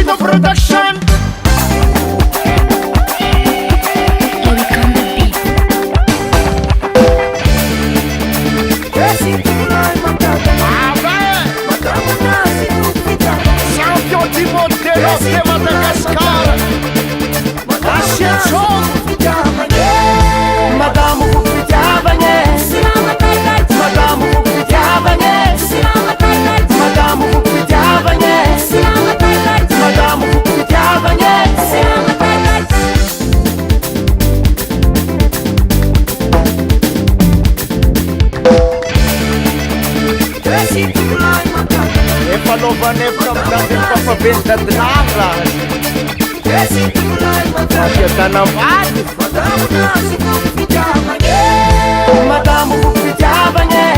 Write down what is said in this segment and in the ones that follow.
Endo Production. Champion du monde de l'os de Madagascar. Madame Fukuyavanye, Madame Fukuyavanye, Madame Fukuyavanye, Madame Fukuyavanye. Efa lovanevitra amin'andry ny fafaben'ny dadinara Fiadanam-bady Madame Fukuyavanye, Madame Fukuyavanye,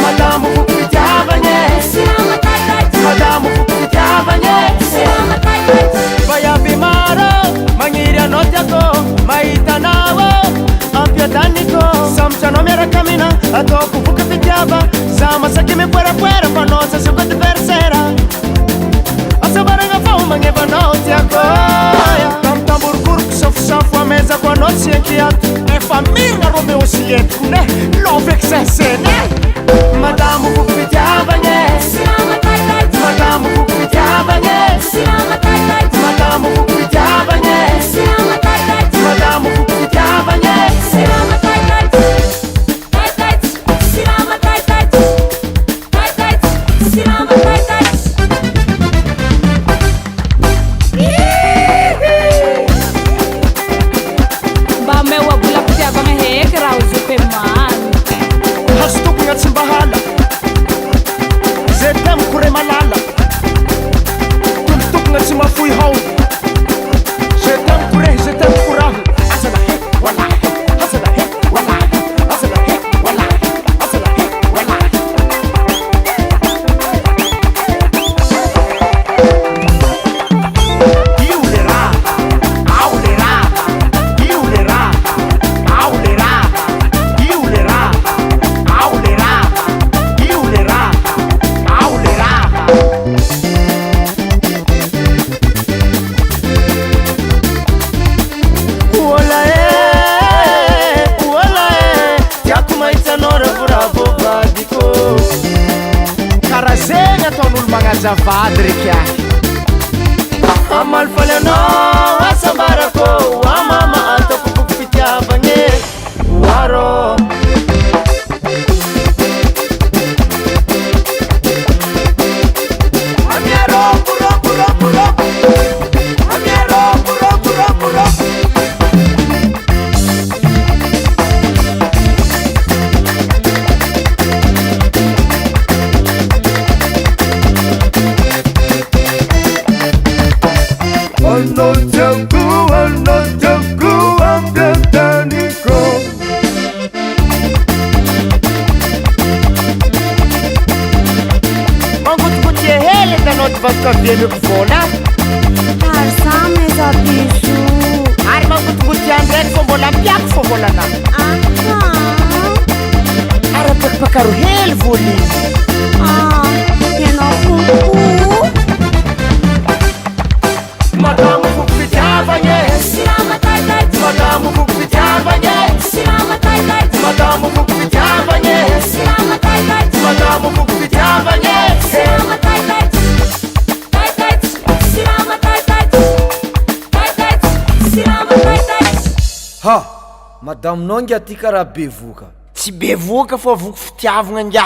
Madame Fukuyavanye, Madame Fukuyavanye. Vayavy maro magniry anao tiako mahita anao ampiadaniko sambotra anao miaraka amina ataoko voka fitiava za masaky mipoerapoera fa anao sasako adversera asavaragna fao magnevanao tiako tamtamborokoroky safosafo amezako anao tsy ankiato efa mirina Romeo Julietiko ne loveko sesene Madame Fukuyavanye, Madame Fukuyavanye, Madame Fukuyavanye, Madame Fukuyavanye. Hasitokogna tsy mba hala zay temiko re malala tolotokogna tsy mafoy hao zay temiko re zay temiko raha azana he walahi azana he walahi azana he walahi azana he walahi io le raha ao le raha io le raha ao le raha io le raha ao le raha io le raha ao le raha Ola tiako mahita anao ravoravo vadiko karaha zegny ataon'olo magnazavady reky ahy amalifaly anao asambarako amama ataoko boky fitiavagny oarô Anotaku ampiadaniko mangotigoty hely tanao ty vakokavianiko vola Ary za meza biso ary mangotigoty andraiky fô mbola ampiako fô volana ary apakapakaro hely voly ianao konko Madame Fukuyavanye, Madame Fukuyavanye, Madame Fukuyavanye, Madame Fukuyavanye. Ha, madame nao ngia ty karaha bevoka. Tsy bevoka fa voko fitiavagna ngia